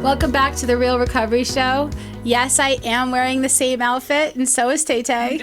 Welcome back to the Real Recovery Show. Yes, I am wearing the same outfit, and so is Tay-Tay.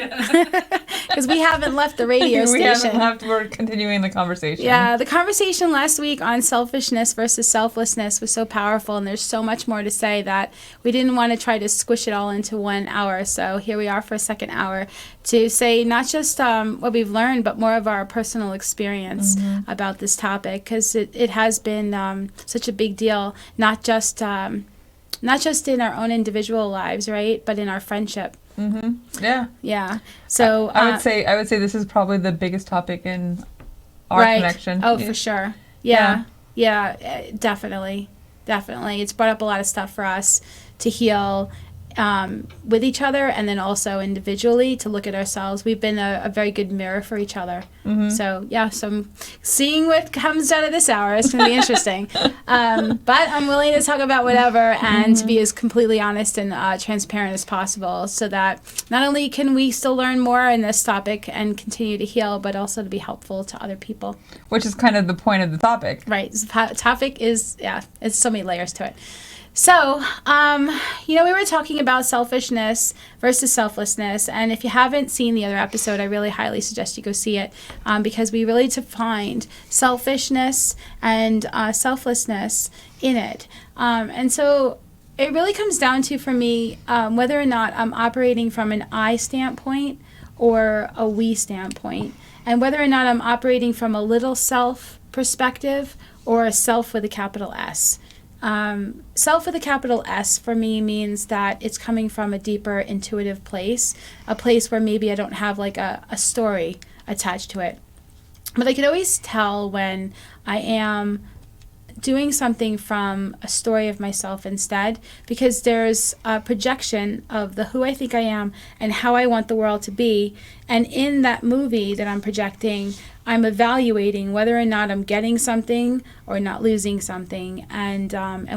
Because we haven't left the radio station. We haven't left. We're continuing the conversation. Yeah, the conversation last week on selfishness versus selflessness was so powerful, and there's so much more to say that we didn't want to try to squish it all into 1 hour. So here we are for a second hour to say not just what we've learned, but more of our personal experience about this topic, because it has been such a big deal, not just in our own individual lives, right, but in our friendship. Yeah. So I would say this is probably the biggest topic in our connection. Oh, for sure. Yeah, definitely. It's brought up a lot of stuff for us to heal with each other, and then also individually to look at ourselves. We've been a very good mirror for each other. So I'm seeing what comes out of this hour. It's going to be interesting. But I'm willing to talk about whatever and to be as completely honest and transparent as possible, so that not only can we still learn more in this topic and continue to heal, but also to be helpful to other people. Which is kind of the point of the topic. Right. The topic is, it's so many layers to it. So, we were talking about selfishness versus selflessness, and if you haven't seen the other episode, I really highly suggest you go see it, because we really defined selfishness and selflessness in it. And so it really comes down to, for me, whether or not I'm operating from an I standpoint or a we standpoint, and whether or not I'm operating from a little self perspective or a self with a capital S. Self with a capital S for me means that it's coming from a deeper intuitive place, a place where maybe I don't have like a story attached to it. But I could always tell when I am doing something from a story of myself instead, because there's a projection of the who I think I am and how I want the world to be. And in that movie that I'm projecting, I'm evaluating whether or not I'm getting something or not losing something, and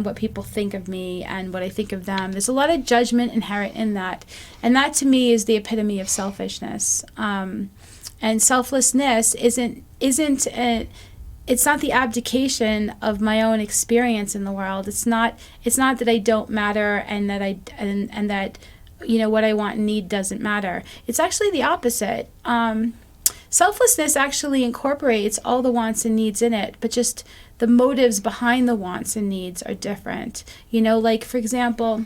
what people think of me and what I think of them. There's a lot of judgment inherent in that, and that to me is the epitome of selfishness. And selflessness it's not the abdication of my own experience in the world. It's not that I don't matter and that and that what I want and need doesn't matter. It's actually the opposite. Selflessness actually incorporates all the wants and needs in it, but just the motives behind the wants and needs are different. Like, for example,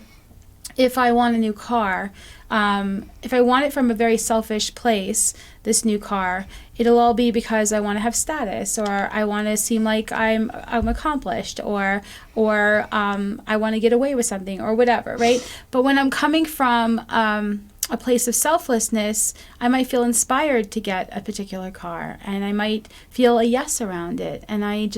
if I want a new car, if I want it from a very selfish place, this new car, it'll all be because I want to have status, or I want to seem like I'm accomplished, or I want to get away with something, or whatever, right? But when I'm coming from a place of selflessness, I might feel inspired to get a particular car, and I might feel a yes around it, and I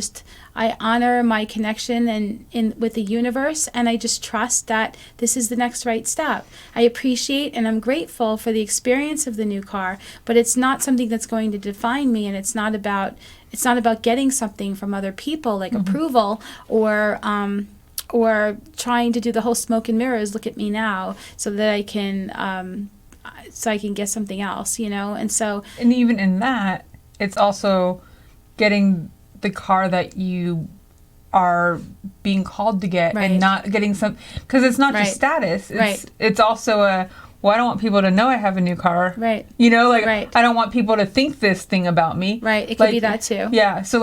honor my connection with the universe, and I just trust that this is the next right step. I appreciate and I'm grateful for the experience of the new car, but it's not something that's going to define me, and it's not about getting something from other people, like approval, or trying to do the whole smoke and mirrors, look at me now, so that I can get something else, And even in that, it's also getting the car that you are being called to get, and not getting some, because it's not just status. It's also I don't want people to know I have a new car. Right. I don't want people to think this thing about me. Right. It could be that too. Yeah. So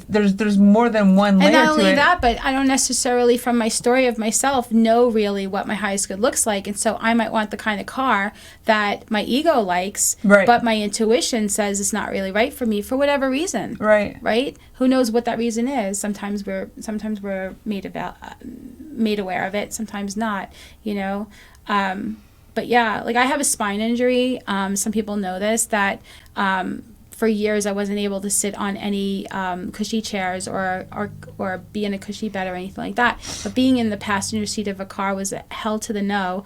there's more than one layer to it. And not only that, but I don't necessarily, from my story of myself, know really what my highest good looks like. And so I might want the kind of car that my ego likes, but my intuition says it's not really right for me for whatever reason. Right. Right. Who knows what that reason is? Sometimes we're made aware of it. Sometimes not. But yeah, like I have a spine injury. Some people know this, that for years I wasn't able to sit on any cushy chairs or be in a cushy bed or anything like that. But being in the passenger seat of a car was hell to the no,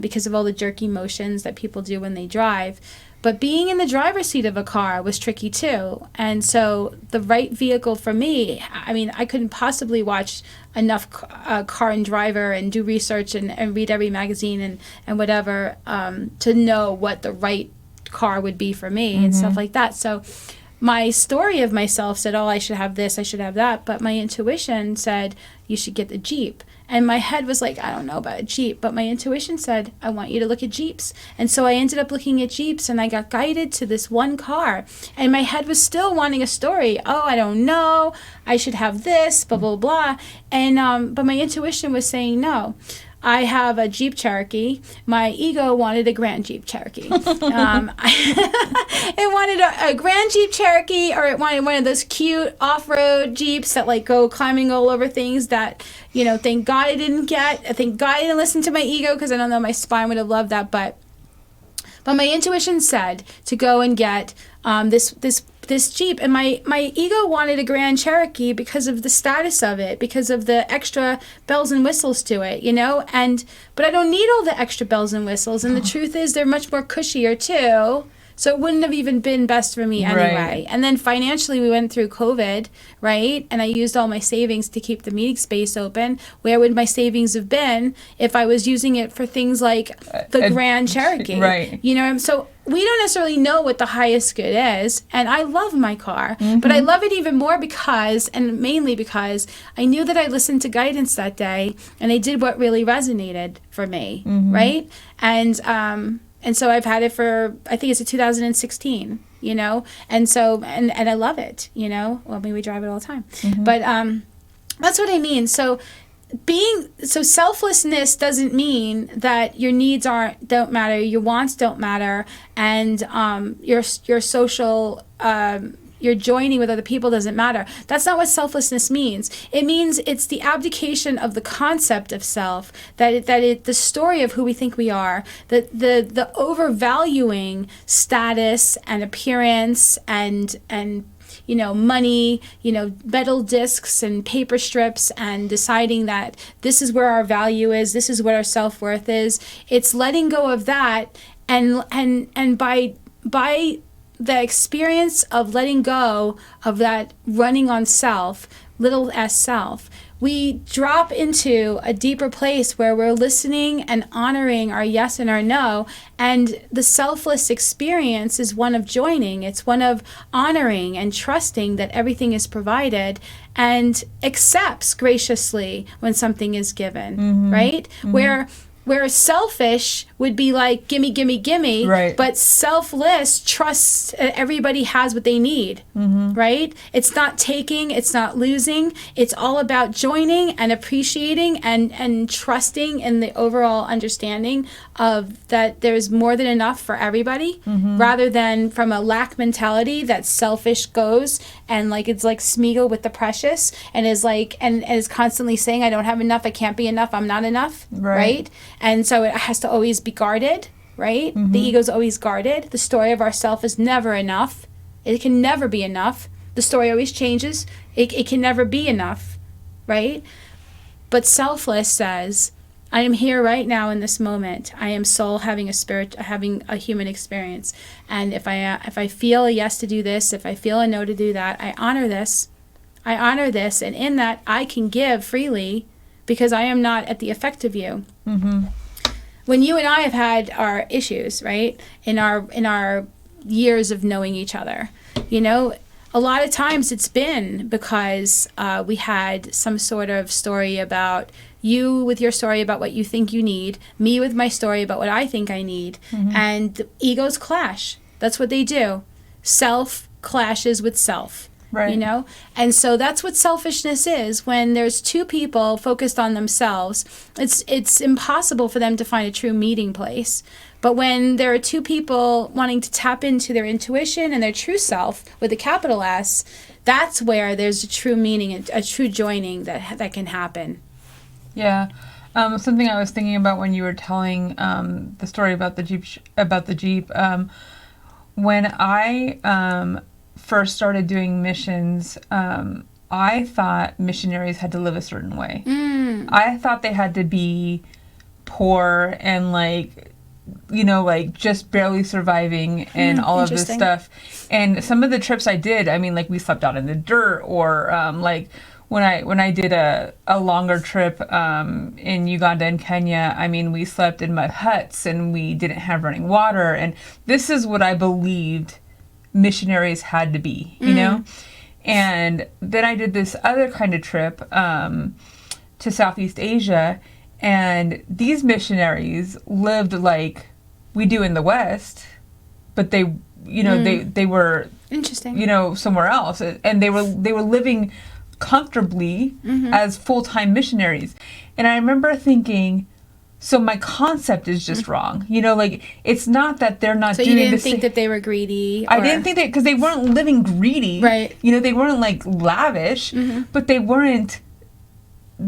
because of all the jerky motions that people do when they drive. But being in the driver's seat of a car was tricky too. And so the right vehicle for me, I couldn't possibly watch enough Car and Driver and do research and read every magazine and whatever to know what the right car would be for me and stuff like that. So my story of myself said, I should have this, I should have that. But my intuition said, you should get the Jeep. And my head was like, I don't know about a Jeep, but my intuition said, I want you to look at Jeeps. And so I ended up looking at Jeeps, and I got guided to this one car. And my head was still wanting a story. Oh, I don't know. I should have this, blah, blah, blah. And but my intuition was saying no. I have a Jeep Cherokee. My ego wanted a Grand Jeep Cherokee. It wanted a Grand Jeep Cherokee, or it wanted one of those cute off-road Jeeps that like go climbing all over things that, you know, thank God I didn't get. Thank God I didn't listen to my ego, because I don't know, my spine would have loved that. But my intuition said to go and get this Jeep, and my ego wanted a Grand Cherokee because of the status of it, because of the extra bells and whistles to it, you know. But I don't need all the extra bells and whistles, and the truth is they're much more cushier too. So it wouldn't have even been best for me anyway. Right. And then financially, we went through COVID, right? And I used all my savings to keep the meeting space open. Where would my savings have been if I was using it for things like the Grand Cherokee? Right. You know, so we don't necessarily know what the highest good is. And I love my car, but I love it even more because, and mainly because, I knew that I listened to guidance that day, and I did what really resonated for me, right? And so I've had it for, I think it's a 2016, you know? And so, and I love it, you know? Well, I mean, we drive it all the time. But that's what I mean. So selflessness doesn't mean that your needs don't matter, your wants don't matter, and your social your joining with other people doesn't matter. That's not what selflessness means. It means it's the abdication of the concept of self, the story of who we think we are, the overvaluing status and appearance and you know, money, you know, metal discs and paper strips, and deciding that this is where our value is, this is what our self-worth is. It's letting go of that, and by the experience of letting go of that running on self, little s self, we drop into a deeper place where we're listening and honoring our yes and our no. And the selfless experience is one of joining. It's one of honoring and trusting that everything is provided, and accepts graciously when something is given, right? Where selfish would be like, gimme, gimme, gimme. Right. But selfless trusts everybody has what they need, right? It's not taking, it's not losing. It's all about joining and appreciating and trusting in the overall understanding of that there's more than enough for everybody, rather than from a lack mentality that selfish goes and like it's like Smeagol with the precious, and is like and is constantly saying, I don't have enough, I can't be enough, I'm not enough, right? And so it has to always be guarded, right? The ego's always guarded. The story of ourself is never enough. It can never be enough. The story always changes. It can never be enough, right? But selfless says, I am here right now in this moment. I am soul having a human experience. And if I feel a yes to do this, if I feel a no to do that, I honor this. And in that I can give freely, because I am not at the effect of you. When you and I have had our issues, right, in our years of knowing each other, you know, a lot of times it's been because we had some sort of story about you with your story about what you think you need, me with my story about what I think I need, and egos clash. That's what they do. Self clashes with self. Right. You know? And so that's what selfishness is. When there's two people focused on themselves, it's impossible for them to find a true meeting place. But when there are two people wanting to tap into their intuition and their true self with a capital S, that's where there's a true meaning, a true joining that can happen. Yeah. Something I was thinking about when you were telling the story about the Jeep, when I first started doing missions, I thought missionaries had to live a certain way. I thought they had to be poor and like, you know, like just barely surviving and all of this stuff. And some of the trips I did, I mean, like we slept out in the dirt, or like when I did a longer trip in Uganda and Kenya, I mean, we slept in mud huts and we didn't have running water. And this is what I believed missionaries had to be, you know? And then I did this other kind of trip to Southeast Asia, and these missionaries lived like we do in the West, but they, you know, they were interesting, you know, somewhere else, and they were living comfortably as full-time missionaries. And I remember thinking, so my concept is just wrong. You know, like, it's not that they're not doing this. So you didn't think that they were greedy? I didn't think that, because they weren't living greedy. Right. You know, they weren't, like, lavish, but they weren't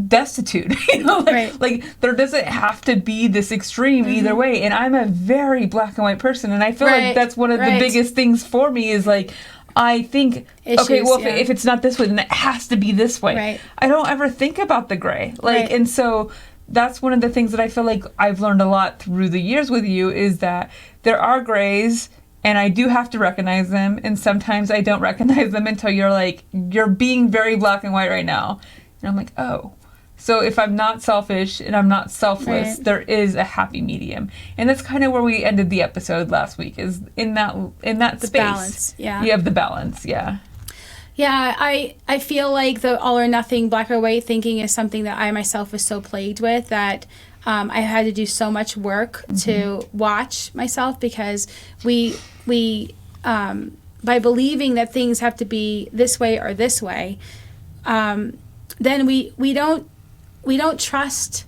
destitute. You know, like there doesn't have to be this extreme either way. And I'm a very black and white person, and I feel like that's one of the biggest things for me is, like, I think, issues, okay, well, if it's not this way, then it has to be this way. Right. I don't ever think about the gray. Like, and so that's one of the things that I feel like I've learned a lot through the years with you, is that there are grays, and I do have to recognize them, and sometimes I don't recognize them until you're like, you're being very black and white right now. And I'm like, oh. So if I'm not selfish and I'm not selfless, there is a happy medium. And that's kind of where we ended the episode last week, is in that space. The balance, yeah. You have the balance, yeah. Yeah, I feel like the all or nothing, black or white thinking is something that I myself was so plagued with that I had to do so much work to watch myself, because we by believing that things have to be this way or this way, then we don't trust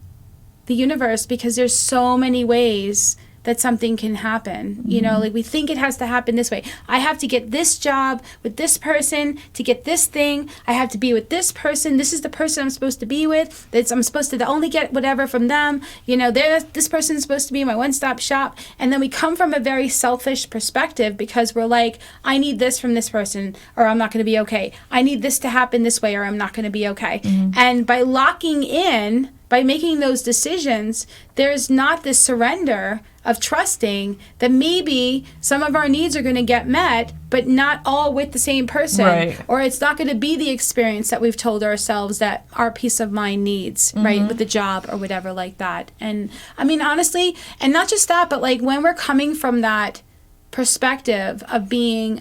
the universe, because there's so many ways that something can happen. You know, like, we think it has to happen this way. I have to get this job with this person to get this thing. I have to be with this person. This is the person I'm supposed to be with. I'm supposed to only get whatever from them. You know, this person is supposed to be my one-stop shop. And then we come from a very selfish perspective, because we're like, I need this from this person, or I'm not going to be okay. I need this to happen this way, or I'm not going to be okay. And by locking in, by making those decisions, there's not this surrender of trusting that maybe some of our needs are going to get met, but not all with the same person. Right. Or it's not going to be the experience that we've told ourselves that our peace of mind needs, right, with the job or whatever like that. And I mean, honestly, and not just that, but like, when we're coming from that perspective of being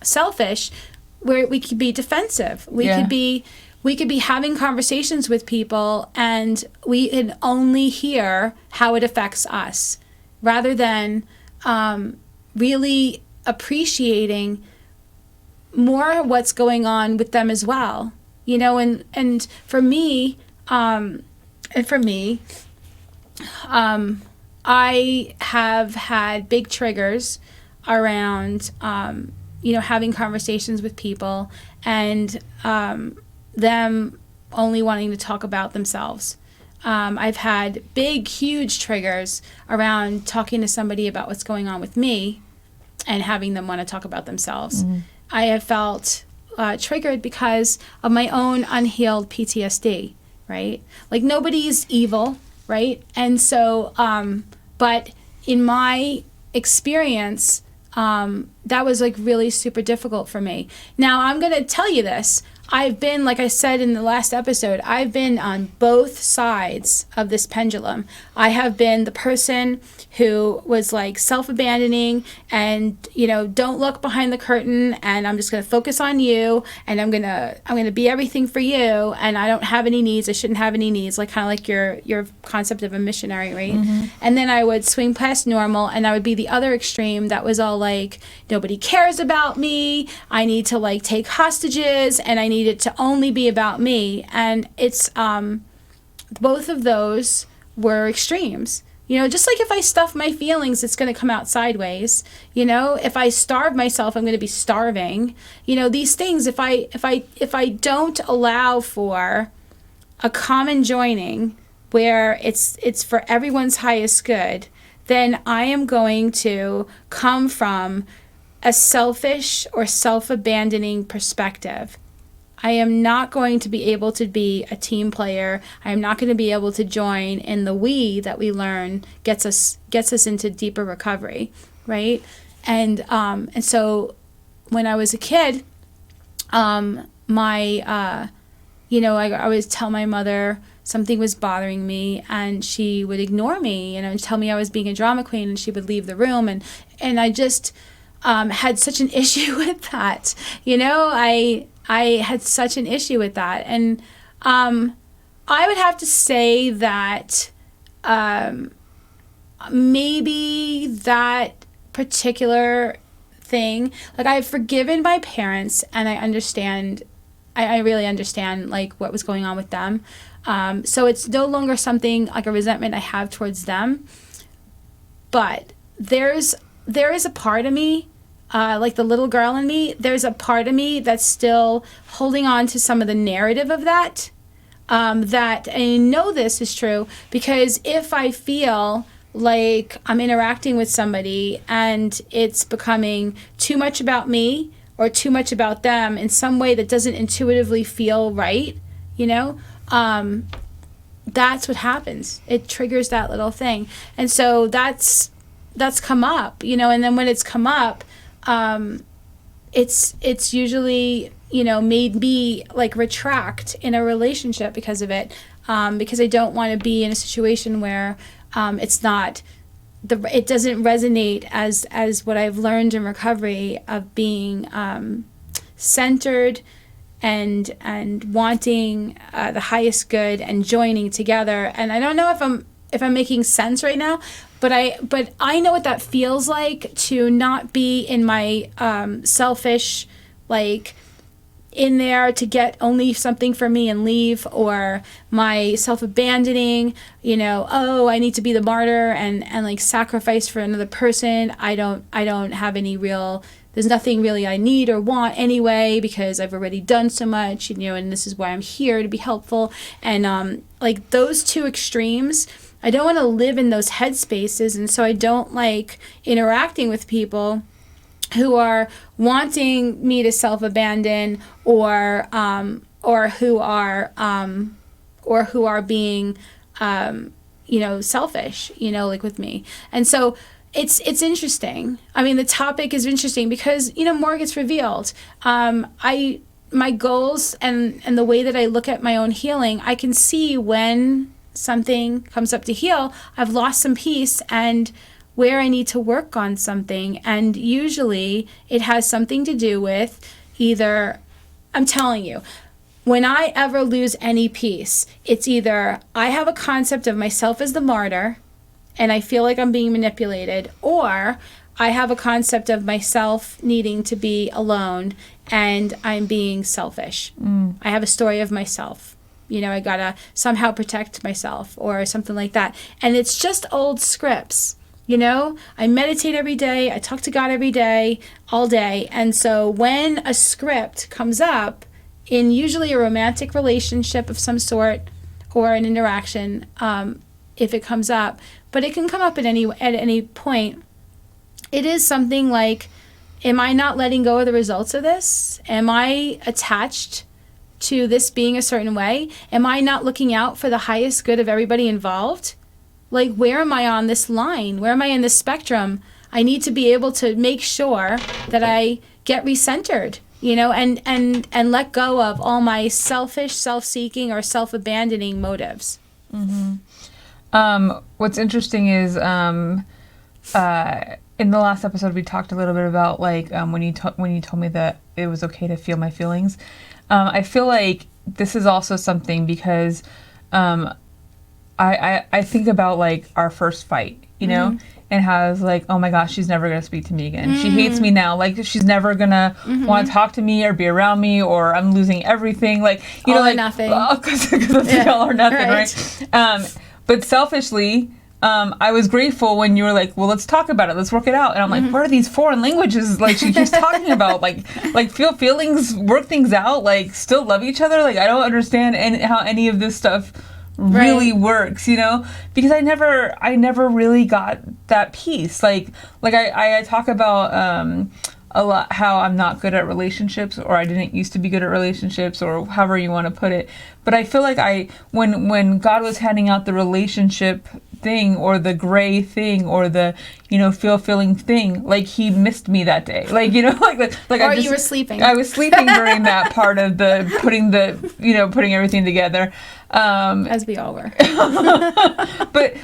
selfish, where we could be defensive. We could be having conversations with people, and we can only hear how it affects us, rather than really appreciating more what's going on with them as well. You know, and for me, I have had big triggers around, you know, having conversations with people, and them only wanting to talk about themselves. I've had big, huge triggers around talking to somebody about what's going on with me and having them want to talk about themselves. I have felt triggered because of my own unhealed PTSD, right? Like, nobody's evil, right? And so, but in my experience, that was like really super difficult for me. Now, I'm going to tell you this. I've been, like I said in the last episode, I've been on both sides of this pendulum. I have been the person who was like self-abandoning and, you know, don't look behind the curtain, and I'm just going to focus on you, and I'm going to be everything for you, and I don't have any needs. I shouldn't have any needs, like kind of like your concept of a missionary, right? And then I would swing past normal, and I would be the other extreme that was all like, nobody cares about me. I need to like take hostages, and I need it to only be about me. And it's both of those were extremes. You know, just like if I stuff my feelings, it's going to come out sideways. You know, if I starve myself, I'm going to be starving. You know, these things, if I don't allow for a common joining where it's for everyone's highest good, then I am going to come from a selfish or self-abandoning perspective. I am not going to be able to be a team player. I am not going to be able to join in the we that we learn gets us into deeper recovery, right? And so when I was a kid, I would tell my mother something was bothering me, and she would ignore me, and tell me I was being a drama queen, and she would leave the room, and I just had such an issue with that. You know, I had such an issue with that. And I would have to say that maybe that particular thing, like, I've forgiven my parents, and I really understand, like, what was going on with them. So it's no longer something like a resentment I have towards them. But there is a part of me, like the little girl in me, there's a part of me that's still holding on to some of the narrative of that. That I know this is true because if I feel like I'm interacting with somebody and it's becoming too much about me or too much about them in some way that doesn't intuitively feel right, that's what happens. It triggers that little thing. And so that's come up, and then when it's come up, it's usually, made me like retract in a relationship because of it, because I don't want to be in a situation where it doesn't resonate as what I've learned in recovery of being centered and wanting the highest good and joining together. And I don't know if I'm making sense right now, but I know what that feels like to not be in my selfish, like, in there to get only something for me and leave, or my self-abandoning, I need to be the martyr and like sacrifice for another person. I don't have there's nothing really I need or want anyway because I've already done so much, and this is why I'm here, to be helpful. And like those two extremes, I don't want to live in those headspaces, and so I don't like interacting with people who are wanting me to self-abandon or who are being selfish, like with me. And so it's interesting. I mean, the topic is interesting because more gets revealed. My goals and the way that I look at my own healing, I can see when something comes up to heal, I've lost some peace and where I need to work on something. And usually it has something to do with either, I'm telling you, when I ever lose any peace, it's either I have a concept of myself as the martyr and I feel like I'm being manipulated, or I have a concept of myself needing to be alone and I'm being selfish. I have a story of myself. I gotta somehow protect myself or something like that. And it's just old scripts. I meditate every day. I talk to God every day, all day. And so when a script comes up in usually a romantic relationship of some sort or an interaction, if it comes up, but it can come up at any point, it is something like, am I not letting go of the results of this? Am I attached to this being a certain way? Am I not looking out for the highest good of everybody involved? Like, where am I on this line? Where am I in this spectrum? I need to be able to make sure that I get recentered, and let go of all my selfish, self-seeking, or self-abandoning motives. Mm-hmm. What's interesting is in the last episode we talked a little bit about like when you told me that it was okay to feel my feelings. I feel like this is also something because I think about like our first fight, and how I was like, oh my gosh, she's never going to speak to me again. She hates me now. Like, she's never going to want to talk to me or be around me, or I'm losing everything. Like, all or nothing. Because it's all or nothing, right? But selfishly, I was grateful when you were like, well, let's talk about it. Let's work it out. And I'm like, what are these foreign languages like she keeps talking about? Like feel feelings, work things out, like still love each other. Like, I don't understand how any of this stuff really works, because I never really got that peace. Like I talk about a lot how I'm not good at relationships, or I didn't used to be good at relationships, or however you want to put it. But I feel like when God was handing out the relationship thing, or the gray thing, or the feeling thing, like he missed me that day, like or you were sleeping. I was sleeping during that part of the putting everything together, as we all were. but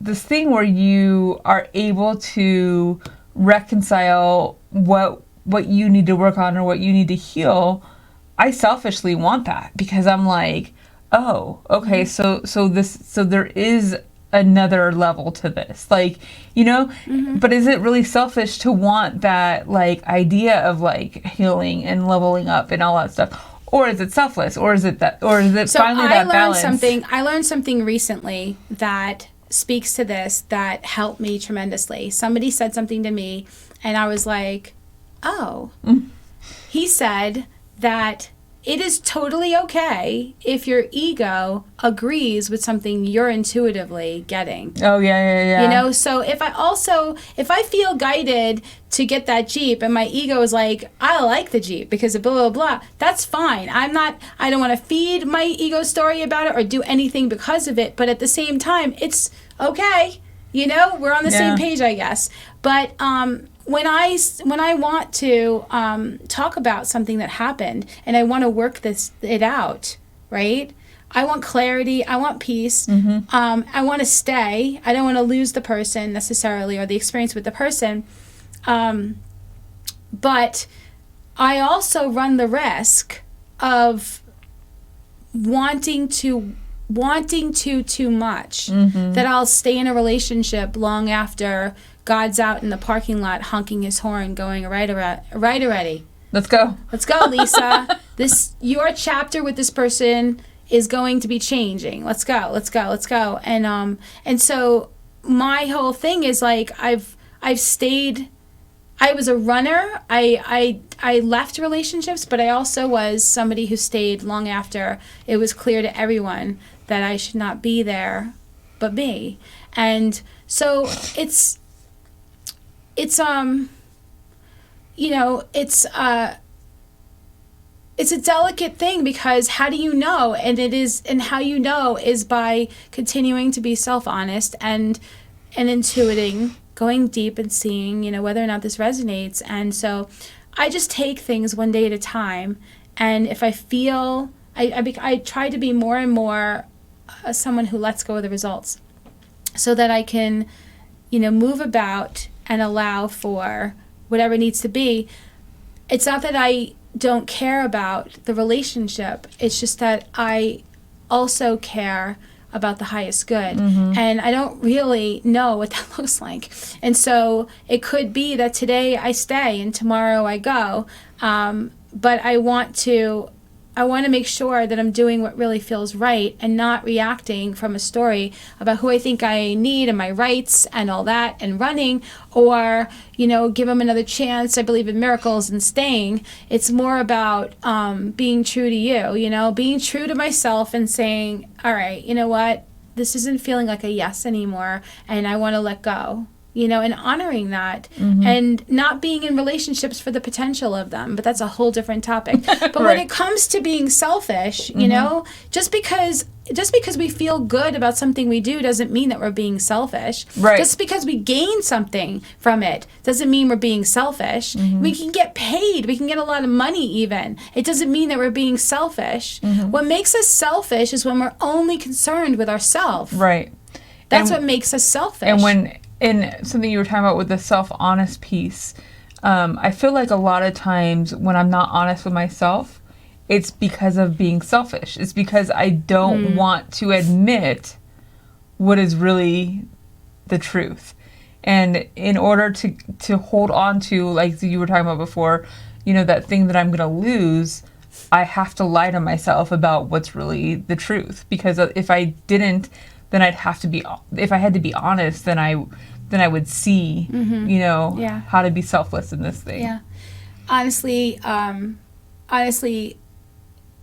this thing where you are able to reconcile what you need to work on or what you need to heal, I selfishly want that because I'm like, oh, okay, so there is another level to this, like, you know. But is it really selfish to want that, like, idea of, like, healing and leveling up and all that stuff? Or is it selfless? Or is it finally that balance? I learned something recently that speaks to this that helped me tremendously. Somebody said something to me, and I was like, oh. He said that it is totally okay if your ego agrees with something you're intuitively getting. Oh, yeah. You know, so if I feel guided to get that Jeep and my ego is like, I like the Jeep because of blah, blah, blah, that's fine. I don't want to feed my ego story about it or do anything because of it. But at the same time, it's okay. You know, we're on the same page, I guess. But when I want to talk about something that happened and I want to work it out, right? I want clarity. I want peace. I want to stay. I don't want to lose the person necessarily or the experience with the person. But I also run the risk of wanting too much, that I'll stay in a relationship long after God's out in the parking lot honking his horn going, right already. Let's go, Lisa. Your chapter with this person is going to be changing. Let's go. And so my whole thing is like, I've stayed. I was a runner. I left relationships, but I also was somebody who stayed long after it was clear to everyone that I should not be there but me. And so it's you know, it's a delicate thing because how do you know? And how you know is by continuing to be self-honest and intuiting, going deep and seeing, you know, whether or not this resonates. And so I just take things one day at a time. And if I feel, I try to be more and more someone who lets go of the results so that I can, you know, move about and allow for whatever needs to be. It's not that I don't care about the relationship. It's just that I also care about the highest good. And I don't really know what that looks like. And so it could be that today I stay and tomorrow I go. But I want to make sure that I'm doing what really feels right and not reacting from a story about who I think I need and my rights and all that and running, or, you know, give them another chance. I believe in miracles and staying. It's more about being true to you know, being true to myself and saying, all right, you know what? This isn't feeling like a yes anymore and I want to let go. You know, and honoring that and not being in relationships for the potential of them. But that's a whole different topic. But when it comes to being selfish, you know, just because we feel good about something we do doesn't mean that we're being selfish. Right. Just because we gain something from it doesn't mean we're being selfish. We can get paid. We can get a lot of money even. It doesn't mean that we're being selfish. What makes us selfish is when we're only concerned with ourselves. Right. That's what makes us selfish. And in something you were talking about with the self-honest piece, I feel like a lot of times when I'm not honest with myself, it's because of being selfish. It's because I don't want to admit what is really the truth. And in order to hold on to, like you were talking about before, you know, that thing that I'm going to lose, I have to lie to myself about what's really the truth. Because if I didn't, then I'd have to be, if I had to be honest, then I would see, you know, how to be selfless in this thing. Yeah. Honestly,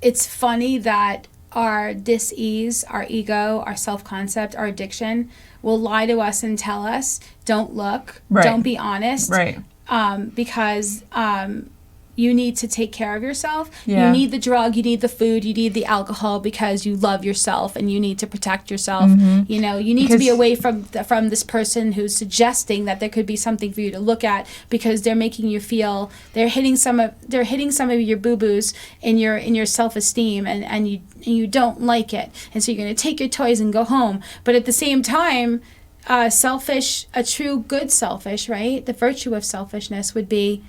it's funny that our dis-ease, our ego, our self-concept, our addiction will lie to us and tell us, don't look, don't be honest. Right. Because you need to take care of yourself. Yeah. You need the drug, you need the food, you need the alcohol because you love yourself and you need to protect yourself. You know, you need to be away from this person who's suggesting that there could be something for you to look at because they're making you feel they're hitting some of your boo-boos in your self-esteem and you don't like it. And so you're going to take your toys and go home. But at the same time, selfish, a true good selfish, right? The virtue of selfishness would be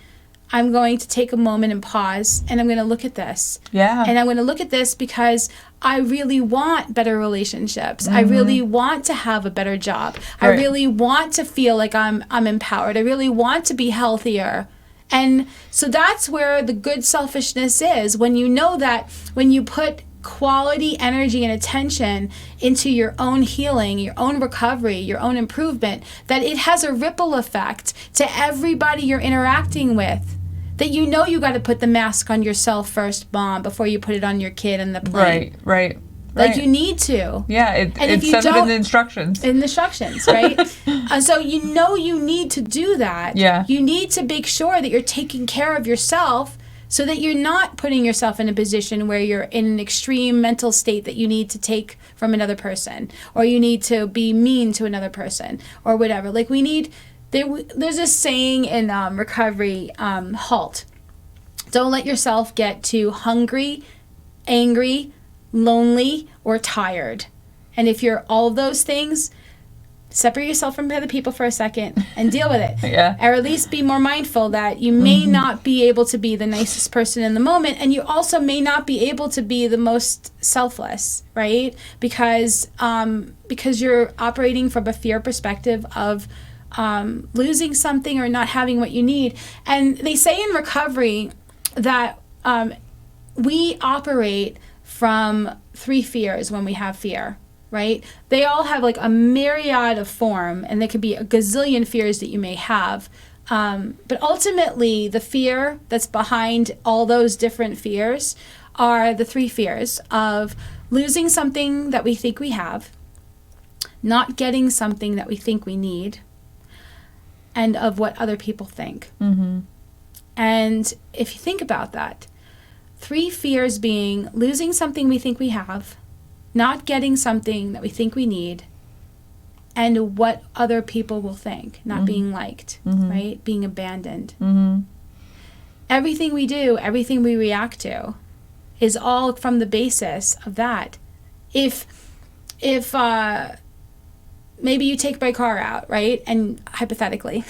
I'm going to take a moment and pause, and I'm going to look at this. Yeah. And I'm going to look at this because I really want better relationships. I really want to have a better job. Right. I really want to feel like I'm empowered. I really want to be healthier. And so that's where the good selfishness is, when you know that when you put quality energy and attention into your own healing, your own recovery, your own improvement, that it has a ripple effect to everybody you're interacting with. That you know you got to put the mask on yourself first, Mom, before you put it on your kid in the plane. Right. Like you need to. Yeah, it says it in the instructions. In the instructions, right? So you know you need to do that. Yeah. You need to make sure that you're taking care of yourself so that you're not putting yourself in a position where you're in an extreme mental state that you need to take from another person, or you need to be mean to another person, or whatever. Like we need... There's a saying in recovery, HALT. Don't let yourself get too hungry, angry, lonely, or tired. And if you're all of those things, separate yourself from other people for a second and deal with it. Yeah. Or at least be more mindful that you may not be able to be the nicest person in the moment, and you also may not be able to be the most selfless, right? Because you're operating from a fear perspective of losing something or not having what you need. And they say in recovery that we operate from 3 fears when we have fear, right? They all have like a myriad of form, and there could be a gazillion fears that you may have. But ultimately, the fear that's behind all those different fears are the 3 fears of losing something that we think we have, not getting something that we think we need, and of what other people think. And if you think about that, 3 fears being losing something we think we have, not getting something that we think we need, and what other people will think, not being liked, right? Being abandoned. Everything we do, everything we react to is all from the basis of that. If maybe you take my car out, right? And hypothetically,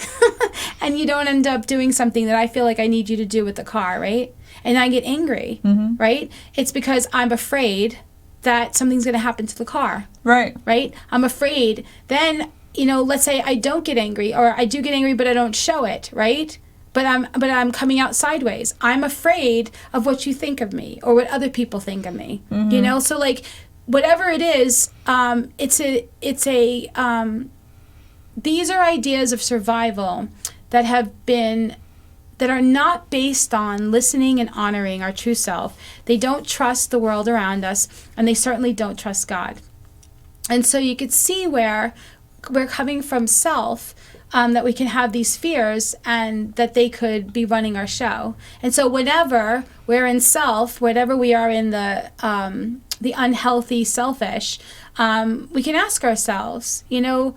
and you don't end up doing something that I feel like I need you to do with the car, right? And I get angry, right? It's because I'm afraid that something's going to happen to the car. Right. Right? I'm afraid. Then, let's say I don't get angry, or I do get angry, but I don't show it, right? But I'm coming out sideways. I'm afraid of what you think of me, or what other people think of me. So like, whatever it is, these are ideas of survival that are not based on listening and honoring our true self. They don't trust the world around us, and they certainly don't trust God. And so you could see where we're coming from self, that we can have these fears and that they could be running our show. And so whenever we're in self, whatever we are in the unhealthy selfish, we can ask ourselves, and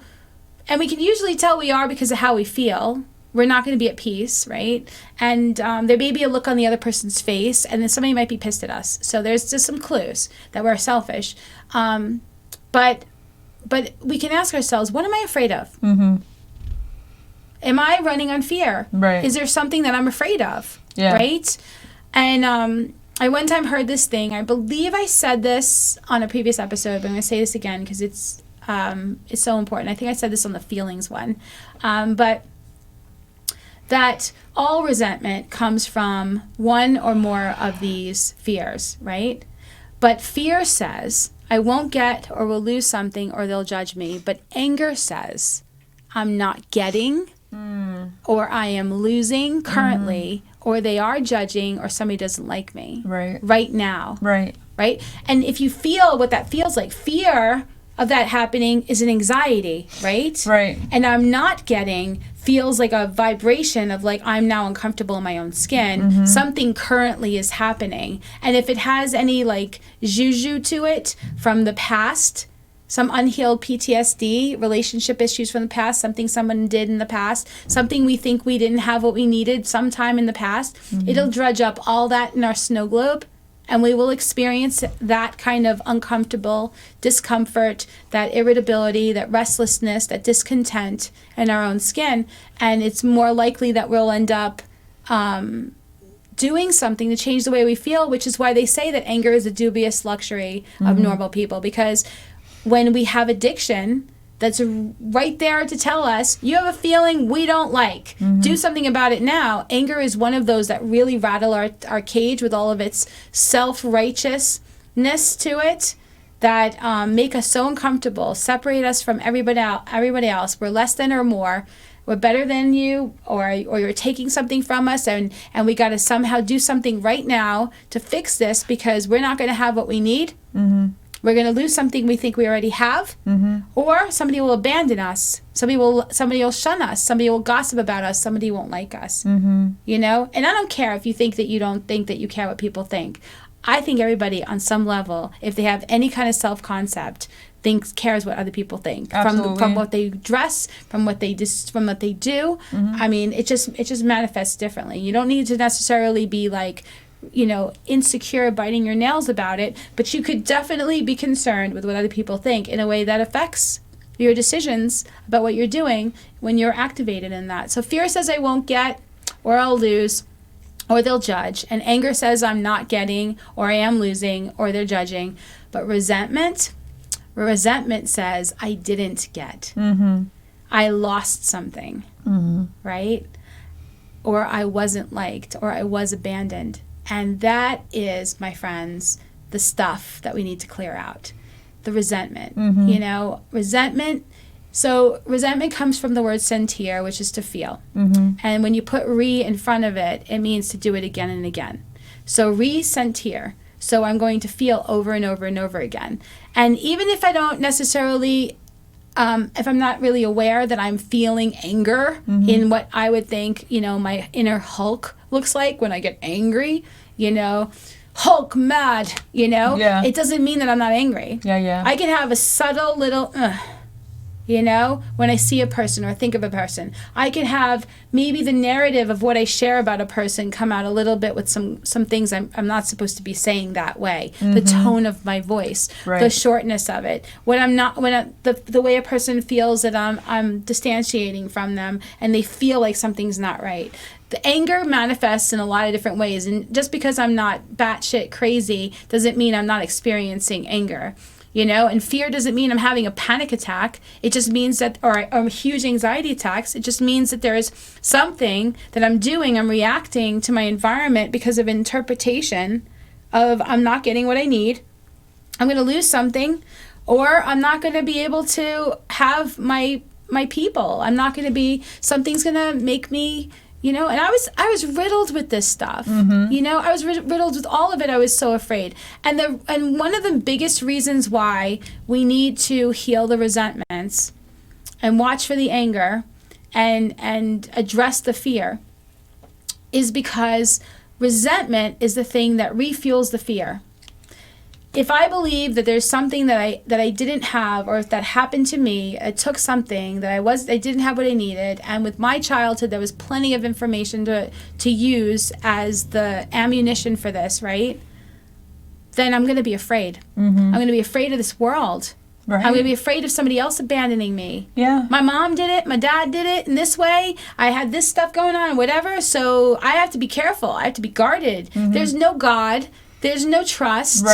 we can usually tell we are because of how we feel. We're not going to be at peace, right? And there may be a look on the other person's face, and then somebody might be pissed at us. So there's just some clues that we're selfish. But we can ask ourselves, what am I afraid of? Am I running on fear? Right. Is there something that I'm afraid of? Yeah. Right? And I one time heard this thing. I believe I said this on a previous episode, but I'm going to say this again because it's so important. I think I said this on the feelings one. But that all resentment comes from one or more of these fears, right? But fear says, I won't get or will lose something or they'll judge me. But anger says, I'm not getting or I am losing currently or they are judging or somebody doesn't like me right now. Right. Right? And if you feel what that feels like, fear of that happening is an anxiety, right? Right. And I'm not getting feels like a vibration of like I'm now uncomfortable in my own skin. Something currently is happening. And if it has any like juju to it from the past, some unhealed PTSD, relationship issues from the past, something someone did in the past, something we think we didn't have what we needed sometime in the past, it'll dredge up all that in our snow globe. And we will experience that kind of uncomfortable discomfort, that irritability, that restlessness, that discontent in our own skin. And it's more likely that we'll end up doing something to change the way we feel, which is why they say that anger is a dubious luxury of normal people. Because when we have addiction that's right there to tell us, you have a feeling we don't like, do something about it now. Anger is one of those that really rattle our cage with all of its self-righteousness to it, that make us so uncomfortable, separate us from everybody else. We're less than or more. We're better than you, or you're taking something from us, and we got to somehow do something right now to fix this, because we're not going to have what we need. We're going to lose something we think we already have, or somebody will abandon us. Somebody will shun us. Somebody will gossip about us. Somebody won't like us. You know? And I don't care if you think that you don't think that you care what people think. I think everybody on some level, if they have any kind of self-concept, cares what other people think. From what they dress, from what they do. I mean, it just manifests differently. You don't need to necessarily be like, you know, insecure, biting your nails about it, but you could definitely be concerned with what other people think in a way that affects your decisions about what you're doing when you're activated in that. So fear says I won't get, or I'll lose, or they'll judge. And anger says I'm not getting, or I am losing, or they're judging. But resentment says I didn't get. I lost something, right? Or I wasn't liked, or I was abandoned. And that is, my friends, the stuff that we need to clear out. The resentment, you know, resentment. So resentment comes from the word sentir, which is to feel. And when you put re in front of it, it means to do it again and again. So re-sentir. So I'm going to feel over and over and over again. And even if I don't necessarily, if I'm not really aware that I'm feeling anger in what I would think, you know, my inner Hulk looks like when I get angry, you know, Hulk mad, you know, it doesn't mean that I'm not angry. I can have a subtle little, you know, when I see a person or think of a person. I can have maybe the narrative of what I share about a person come out a little bit with some things I'm not supposed to be saying that way. The tone of my voice, the shortness of it. The way a person feels that I'm distantiating from them, and they feel like something's not right. The anger manifests in a lot of different ways, and just because I'm not batshit crazy doesn't mean I'm not experiencing anger. You know, and fear doesn't mean I'm having a panic attack. It just means that, or huge anxiety attacks. It just means that there's something that I'm doing. I'm reacting to my environment because of interpretation of I'm not getting what I need. I'm going to lose something, or I'm not going to be able to have my people. I'm not going to be, something's going to make me, you know, and I was riddled with this stuff. You know, I was riddled with all of it. I was so afraid. And one of the biggest reasons why we need to heal the resentments and watch for the anger and address the fear is because resentment is the thing that refuels the fear. If I believe that there's something that I didn't have, or if that happened to me, it took something that I didn't have what I needed, and with my childhood there was plenty of information to use as the ammunition for this, right? Then I'm going to be afraid. I'm going to be afraid of this world. I'm going to be afraid of somebody else abandoning me. My mom did it, my dad did it in this way, I had this stuff going on, whatever, so I have to be careful. I have to be guarded. There's no God. There's no trust.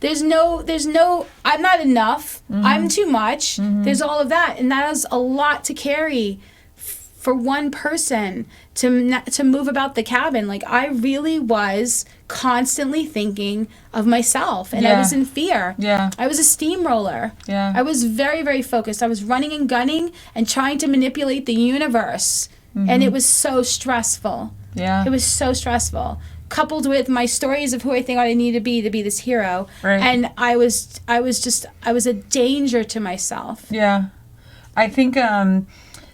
There's no, I'm not enough. I'm too much. There's all of that. And that is a lot to carry for one person to move about the cabin. Like, I really was constantly thinking of myself, and I was in fear. I was a steamroller. I was very, very focused. I was running and gunning and trying to manipulate the universe. And it was so stressful. It was so stressful. Coupled with my stories of who I think I need to be this hero. And I was a danger to myself. I think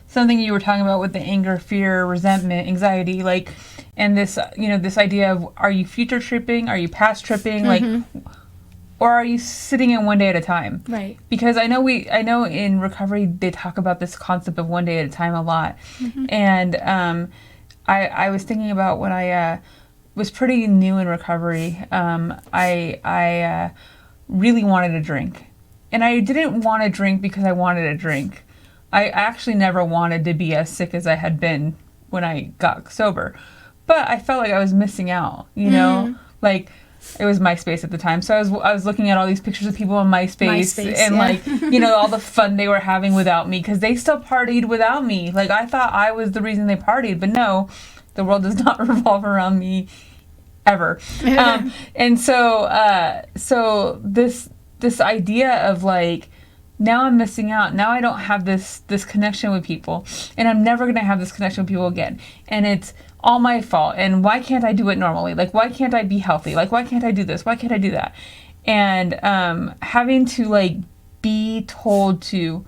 something you were talking about with the anger, fear, resentment, anxiety, like, and this, you know, this idea of, are you future tripping? Are you past tripping? Like, or are you sitting in one day at a time? Because I know in recovery they talk about this concept of one day at a time a lot. And I was thinking about when I was pretty new in recovery. I really wanted a drink, and I didn't want to drink because I wanted a drink. I actually never wanted to be as sick as I had been when I got sober, but I felt like I was missing out, you know? Like, it was MySpace at the time. So I was looking at all these pictures of people on MySpace and like, you know, all the fun they were having without me, because they still partied without me. Like, I thought I was the reason they partied, but no, the world does not revolve around me ever. And so this idea of like, now I'm missing out. Now I don't have this connection with people, and I'm never going to have this connection with people again. And it's all my fault. And why can't I do it normally? Like, why can't I be healthy? Like, why can't I do this? Why can't I do that? And having to like be told to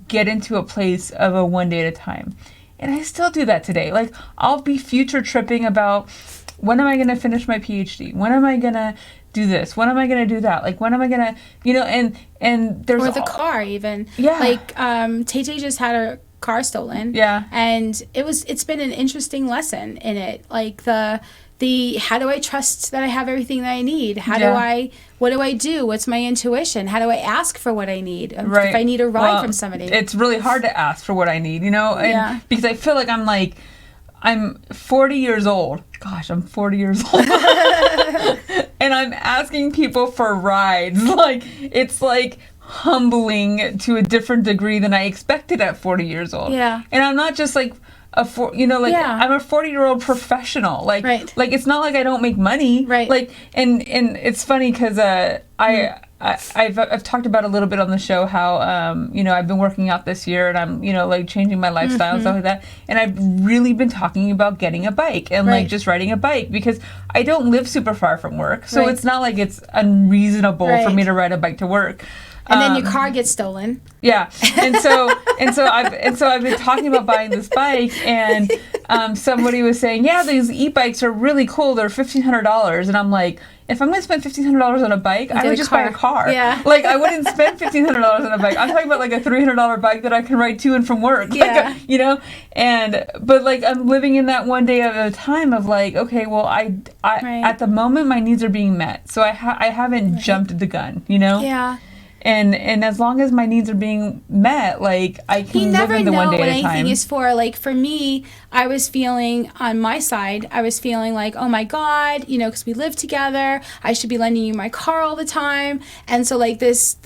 get into a place of a one day at a time. And I still do that today. Like, I'll be future tripping about, when am I going to finish my PhD? When am I going to do this? When am I going to do that? Like, when am I going to, you know, and there's... Or the car, even. Yeah. Like, Tay just had her car stolen. Yeah. And it's been an interesting lesson in it. Like, the how do I trust that I have everything that I need? What do I do? What's my intuition? How do I ask for what I need? Right. If I need a ride from somebody. It's really hard to ask for what I need, you know? And because I feel like I'm 40 years old. Gosh, I'm 40 years old. And I'm asking people for rides. Like, it's like humbling to a different degree than I expected at 40 years old. Yeah. And I'm not just like I'm a 40-year-old professional. Like, like, it's not like I don't make money. Right. Like, and it's funny because I've talked about a little bit on the show how, you know, I've been working out this year, and I'm, you know, like changing my lifestyle and stuff like that. And I've really been talking about getting a bike and like just riding a bike, because I don't live super far from work. So it's not like it's unreasonable for me to ride a bike to work. And then your car gets stolen. Yeah, and so I've been talking about buying this bike, and somebody was saying, yeah, these e-bikes are really cool. They're $1,500, and I'm like, if I'm going to spend $1,500 on a bike, I would just buy a car. Yeah. Like, I wouldn't spend $1,500 on a bike. I'm talking about like a $300 bike that I can ride to and from work. Yeah. Like, you know, but like, I'm living in that one day at a time of like, okay, well, I at the moment my needs are being met, so I haven't jumped the gun, you know. Yeah. And as long as my needs are being met, like, I can live in the one day at a time. You never know what anything is for. Like, for me, I was feeling, on my side, like, oh my God, you know, because we live together, I should be lending you my car all the time. And so, like, this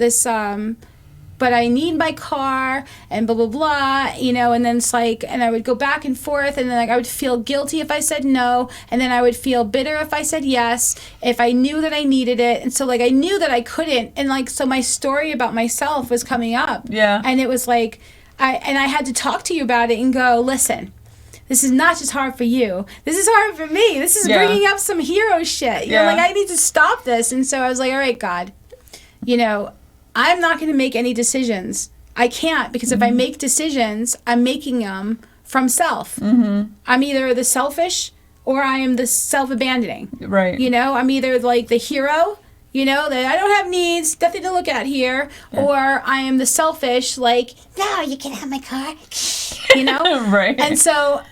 but I need my car, and blah, blah, blah, you know, and then it's like, and I would go back and forth, and then like I would feel guilty if I said no, and then I would feel bitter if I said yes, if I knew that I needed it. And so like I knew that I couldn't, and like, so my story about myself was coming up. Yeah. And it was like, I had to talk to you about it and go, listen, this is not just hard for you. This is hard for me. This is bringing up some hero shit. You know, like, I need to stop this. And so I was like, all right, God, you know, I'm not going to make any decisions. I can't, because if I make decisions, I'm making them from self. Mm-hmm. I'm either the selfish or I am the self-abandoning. Right. You know, I'm either like the hero, you know, that I don't have needs, nothing to look at here, or I am the selfish, like, no, you can have my car, you know? Right. And so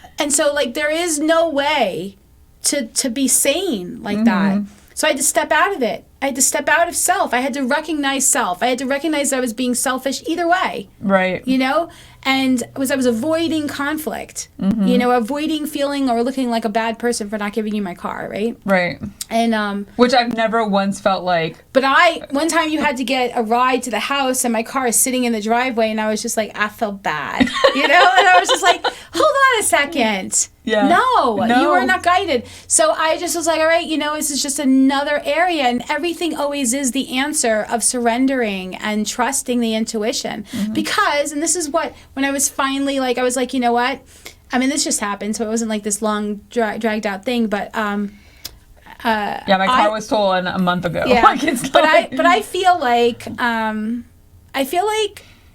like, there is no way to be sane like that. So I had to step out of it. I had to step out of self. I had to recognize self. I had to recognize that I was being selfish either way. Right. You know? And I was avoiding conflict. Mm-hmm. You know, avoiding feeling or looking like a bad person for not giving you my car, right? Right. And which I've never once felt like. But one time you had to get a ride to the house, and my car is sitting in the driveway, and I was just like, I felt bad. You know? And I was just like, hold on a second. Yeah. No, you were not guided. So I just was like, all right, you know, this is just another area, and everything always is the answer of surrendering and trusting the intuition. Mm-hmm. Because, and this is what, when I was finally like, I was like, you know what? I mean, this just happened, so it wasn't like this long dragged out thing, but my car was stolen a month ago. Yeah, like, it's not but I feel like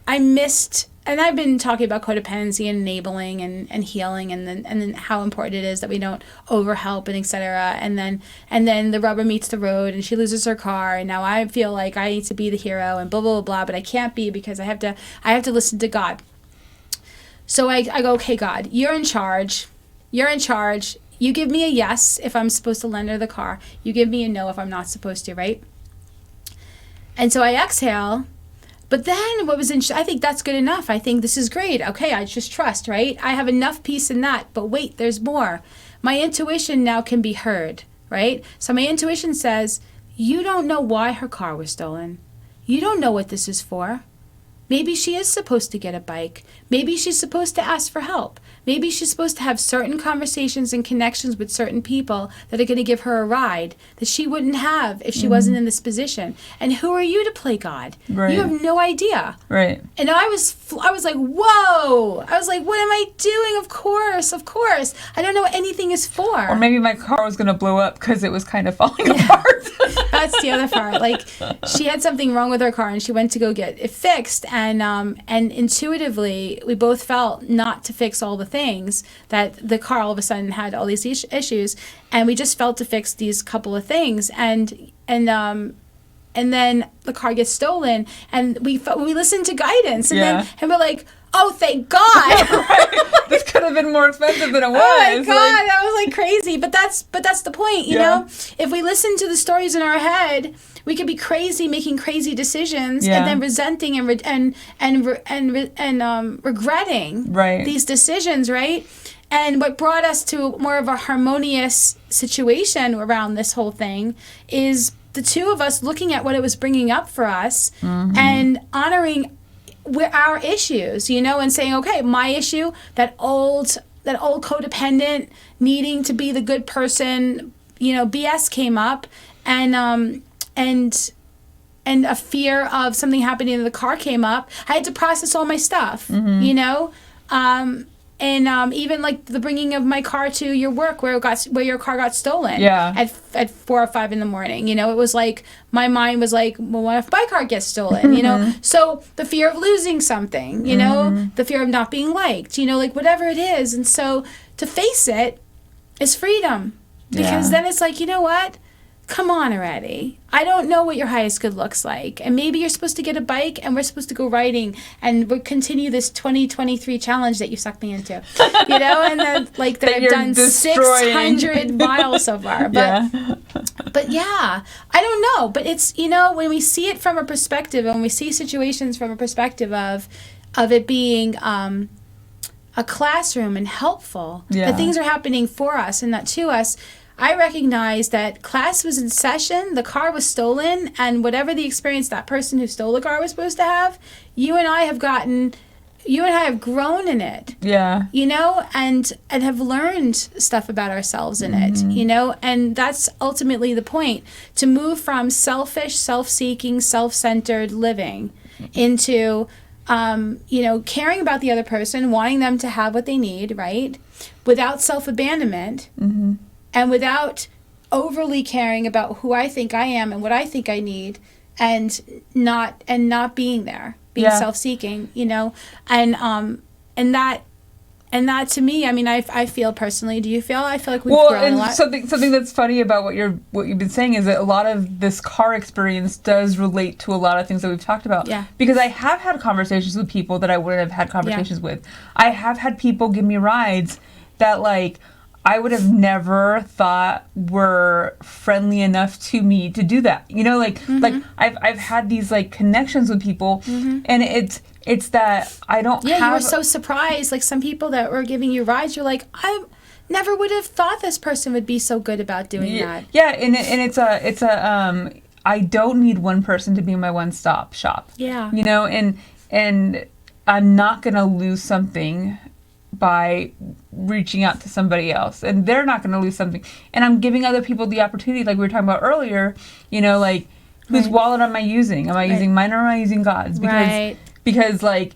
I missed. And I've been talking about codependency and enabling and healing, and then how important it is that we don't overhelp and etc. And then the rubber meets the road, and she loses her car, and now I feel like I need to be the hero and blah blah blah blah, but I can't be, because I have to listen to God. So I go, okay, God, you're in charge. You're in charge. You give me a yes if I'm supposed to lend her the car. You give me a no if I'm not supposed to, right? And so I exhale. But then what was interesting, I think that's good enough. I think this is great. Okay, I just trust, right? I have enough peace in that. But wait, there's more. my intuition now can be heard, right? So my intuition says, you don't know why her car was stolen. You don't know what this is for. Maybe she is supposed to get a bike. Maybe she's supposed to ask for help. Maybe she's supposed to have certain conversations and connections with certain people that are going to give her a ride that she wouldn't have if she wasn't in this position. And who are you to play God? Right. You have no idea. Right. And I was like, whoa. I was like, what am I doing? Of course. I don't know what anything is for. Or maybe my car was going to blow up because it was kind of falling apart. That's the other part. Like, she had something wrong with her car and she went to go get it fixed. And intuitively, we both felt not to fix all the things that the car all of a sudden had all these issues, and we just felt to fix these couple of things, and then the car gets stolen, and we listened to guidance, and we're like, oh, thank God. Right. This could have been more expensive than it was. Oh my God, that was like crazy. But that's the point, you know? If we listen to the stories in our head, we could be crazy, making crazy decisions, and then resenting and regretting these decisions, right? And what brought us to more of a harmonious situation around this whole thing is the two of us looking at what it was bringing up for us and honoring our issues, you know, and saying, okay, my issue, that old codependent needing to be the good person, you know, BS came up, and a fear of something happening in the car came up. I had to process all my stuff, you know, even like the bringing of my car to your work where your car got stolen at 4 or 5 in the morning. You know, it was like my mind was like, well, what if my car gets stolen? You know, so the fear of losing something, you know, the fear of not being liked, you know, like whatever it is. And so to face it is freedom, because then it's like, you know what? Come on already. I don't know what your highest good looks like. And maybe you're supposed to get a bike and we're supposed to go riding and we'll continue this 2023 challenge that you sucked me into. You know, and then like that I've done 600 miles so far. But yeah, I don't know. But it's, you know, when we see it from a perspective, and we see situations from a perspective of it being a classroom and helpful, that things are happening for us and not to us. I recognize that class was in session, the car was stolen, and whatever the experience that person who stole the car was supposed to have, you and I have grown in it. Yeah. You know, and have learned stuff about ourselves in it, you know, and that's ultimately the point, to move from selfish, self-seeking, self-centered living into, you know, caring about the other person, wanting them to have what they need, right? Without self-abandonment. And without overly caring about who I think I am and what I think I need, and not being there, being self-seeking, you know, and that to me, I mean, I feel personally. Do you feel? I feel like we've grown a lot. Something that's funny about what you've been saying is that a lot of this car experience does relate to a lot of things that we've talked about. Yeah. Because I have had conversations with people that I wouldn't have had conversations with. I have had people give me rides that like I would have never thought were friendly enough to me to do that. You know, like I've had these like connections with people, and it's that I don't have... Yeah, you were so surprised. Like some people that were giving you rides, you're like, I never would have thought this person would be so good about doing that. Yeah, and it's a I don't need one person to be my one-stop shop. Yeah. You know, and I'm not going to lose something by reaching out to somebody else, and they're not going to lose something, and I'm giving other people the opportunity, like we were talking about earlier, you know, like whose wallet am I using? Am I using mine or am I using God's? Because like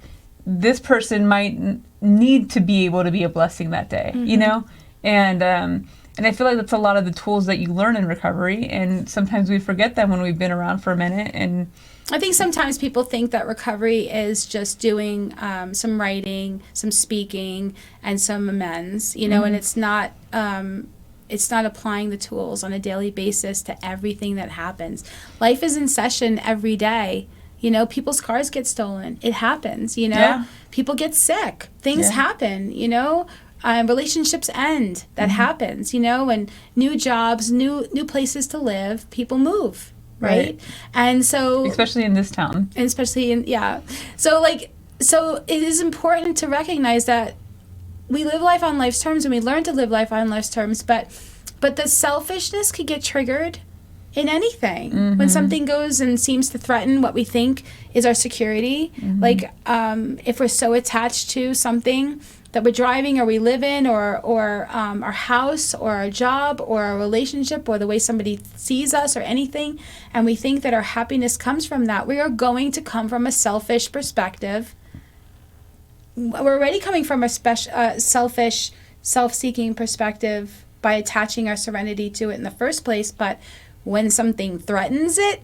this person might need to be able to be a blessing that day, you know, and I feel like that's a lot of the tools that you learn in recovery, and sometimes we forget them when we've been around for a minute. And I think sometimes people think that recovery is just doing some writing, some speaking, and some amends, you know, and it's not applying the tools on a daily basis to everything that happens. Life is in session every day. You know, people's cars get stolen. It happens, you know. Yeah. People get sick. Things happen, you know. Relationships end. That happens, you know, and new jobs, new places to live, people move. Right. And so, especially in this town, so it is important to recognize that we live life on life's terms, and we learn to live life on life's terms, but the selfishness could get triggered in anything. When something goes and seems to threaten what we think is our security, like if we're so attached to something that we're driving or we live in, or our house or our job or our relationship or the way somebody sees us or anything, and we think that our happiness comes from that, we are going to come from a selfish perspective. We're already coming from a selfish, self-seeking perspective by attaching our serenity to it in the first place, but when something threatens it,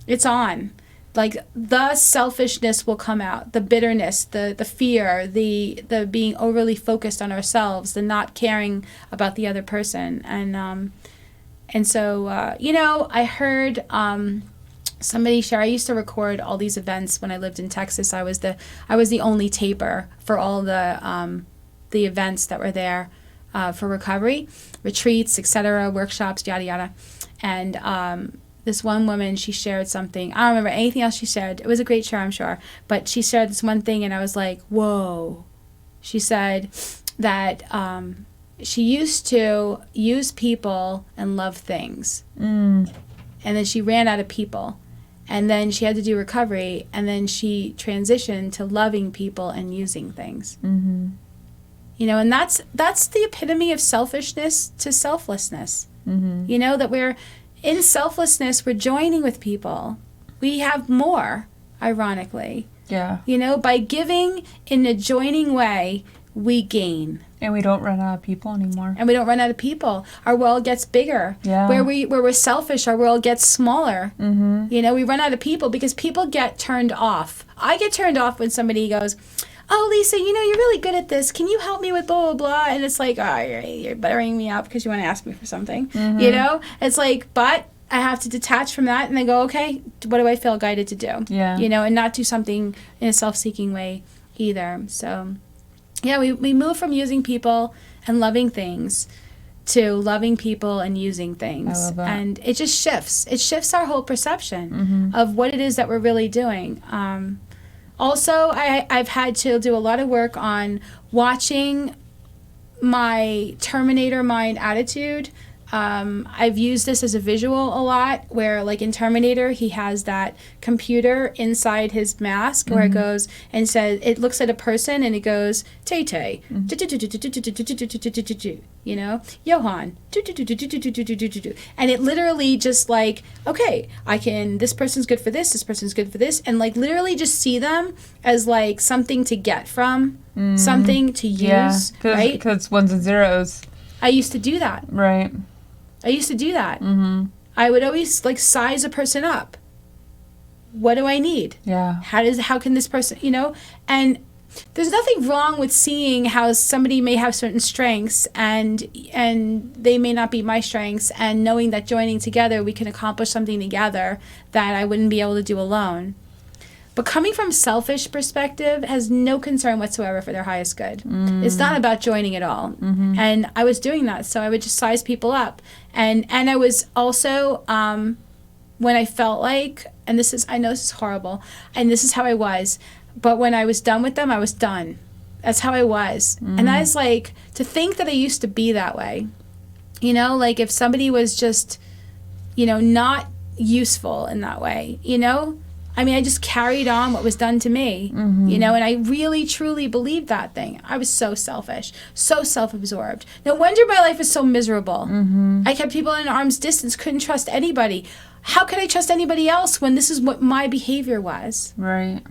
it's on. Like, the selfishness will come out, the bitterness, the fear, the being overly focused on ourselves, the not caring about the other person. And so, I heard somebody share, I used to record all these events when I lived in Texas. I was the only taper for all the events that were there for recovery, retreats, etc., workshops, yada, yada. And this one woman, she shared something. I don't remember anything else she shared. It was a great share, I'm sure. But she shared this one thing, and I was like, whoa. She said that she used to use people and love things. And then she ran out of people. And then she had to do recovery, and then she transitioned to loving people and using things. And that's the epitome of selfishness to selflessness. That we're in selflessness, we're joining with people. We have more, ironically. Yeah. By giving in a joining way, we gain. And we don't run out of people anymore. Our world gets bigger. Yeah. Where we're selfish, our world gets smaller. We run out of people because people get turned off. I get turned off when somebody goes, oh, Lisa, you're really good at this. Can you help me with blah, blah, blah? And it's like, oh, you're buttering me up because you want to ask me for something. It's like, but I have to detach from that and then go, okay, what do I feel guided to do? Yeah. And not do something in a self-seeking way either. So, yeah, we move from using people and loving things to loving people and using things. I love that. And it just shifts. It shifts our whole perception of what it is that we're really doing. Also, I've had to do a lot of work on watching my Terminator mind attitude. I've used this as a visual a lot, where like in Terminator, he has that computer inside his mask where it goes and says, it looks at a person and it goes, Tay-Tay, Johan, and it literally just like, okay, this person's good for this person's good for this, and like literally just see them as like something to get from, something to use, right? Because it's ones and zeros. I used to do that. Right. I would always like size a person up. What do I need? Yeah. How can this person, and there's nothing wrong with seeing how somebody may have certain strengths and they may not be my strengths, and knowing that joining together we can accomplish something together that I wouldn't be able to do alone. But coming from selfish perspective has no concern whatsoever for their highest good. It's not about joining at all. And I was doing that, so I would just size people up. And I was also, when I felt like, and I know this is horrible, and this is how I was, but when I was done with them, I was done. That's how I was. And I was like, to think that I used to be that way. Like if somebody was just, not useful in that way, I just carried on what was done to me, and I really, truly believed that thing. I was so selfish, so self-absorbed. No wonder my life was so miserable. I kept people in arm's distance, couldn't trust anybody. How could I trust anybody else when this is what my behavior was? Right.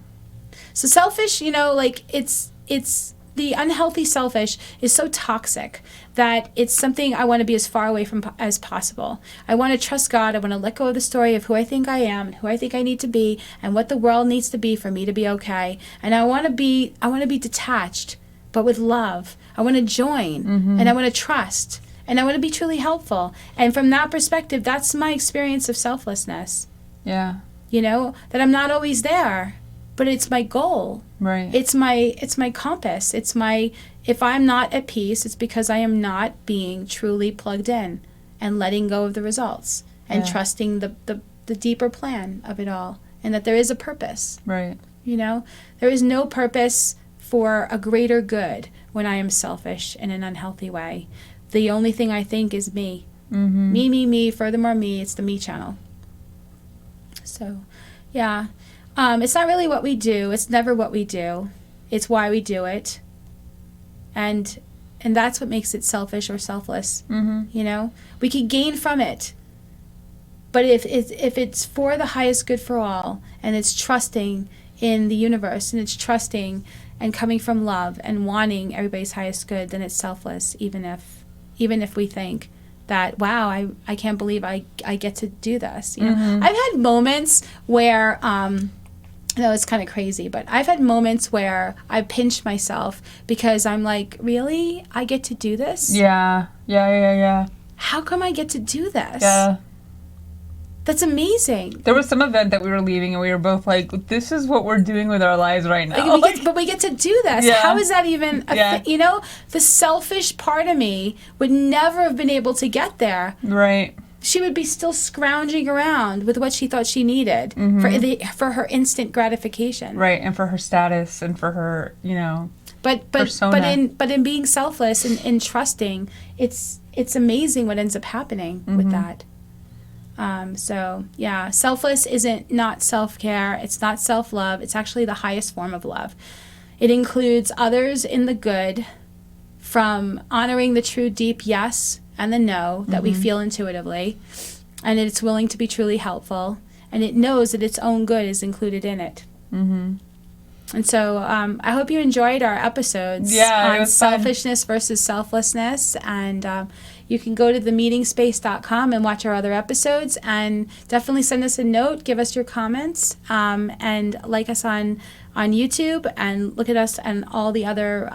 So selfish, it's the unhealthy selfish is so toxic that it's something I want to be as far away from as possible. I want to trust God. I want to let go of the story of who I think I am, and who I think I need to be, and what the world needs to be for me to be okay. And I want to be detached, but with love. I want to join, and I want to trust, and I want to be truly helpful. And from that perspective, that's my experience of selflessness. Yeah. That I'm not always there, but it's my goal. Right. It's my compass. If I'm not at peace, it's because I am not being truly plugged in and letting go of the results and trusting the deeper plan of it all, and that there is a purpose. Right. There is no purpose for a greater good when I am selfish in an unhealthy way. The only thing I think is me. Mm-hmm. Me, furthermore me. It's the me channel. So, yeah. It's not really what we do. It's never what we do. It's why we do it. And that's what makes it selfish or selfless. Mm-hmm. You know? We can gain from it. But if it's for the highest good for all, and it's trusting in the universe, and it's trusting and coming from love and wanting everybody's highest good, then it's selfless, even if we think that, wow, I can't believe I get to do this. You know? Mm-hmm. I've had moments where, it's kind of crazy, but I've had moments where I pinched myself because I'm like, really? I get to do this? Yeah. How come I get to do this? Yeah. That's amazing. There was some event that we were leaving, and we were both like, this is what we're doing with our lives right now. But we get to do this. Yeah. How is that even you know, the selfish part of me would never have been able to get there. Right. She would be still scrounging around with what she thought she needed for her instant gratification. Right, and for her status and for her, you know, persona. But in being selfless and in trusting, it's amazing what ends up happening with that. So, yeah, selfless isn't not self-care. It's not self-love. It's actually the highest form of love. It includes others in the good, from honoring the true deep yes and the no that we feel intuitively. And it's willing to be truly helpful. And it knows that its own good is included in it. Mm-hmm. And so I hope you enjoyed our episodes on selfishness versus selflessness. And you can go to themeetingspace.com and watch our other episodes. And definitely send us a note. Give us your comments. And like us on YouTube. And look at us and all the other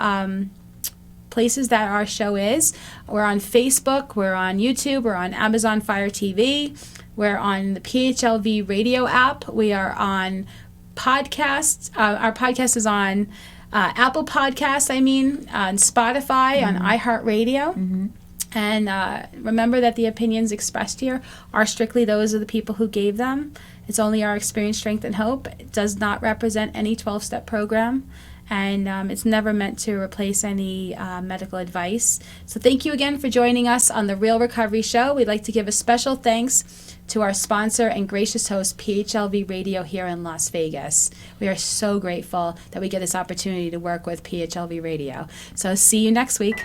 places that our show is. We're on Facebook. We're on YouTube. We're on Amazon Fire TV. We're on the PHLV radio app. We are on podcasts. Our podcast is on Apple Podcasts, on Spotify, on iHeartRadio. And remember that the opinions expressed here are strictly those of the people who gave them. It's only our experience, strength, and hope. It does not represent any 12-step program. And it's never meant to replace any medical advice. So thank you again for joining us on The Real Recovery Show. We'd like to give a special thanks to our sponsor and gracious host, PHLV Radio here in Las Vegas. We are so grateful that we get this opportunity to work with PHLV Radio. So see you next week.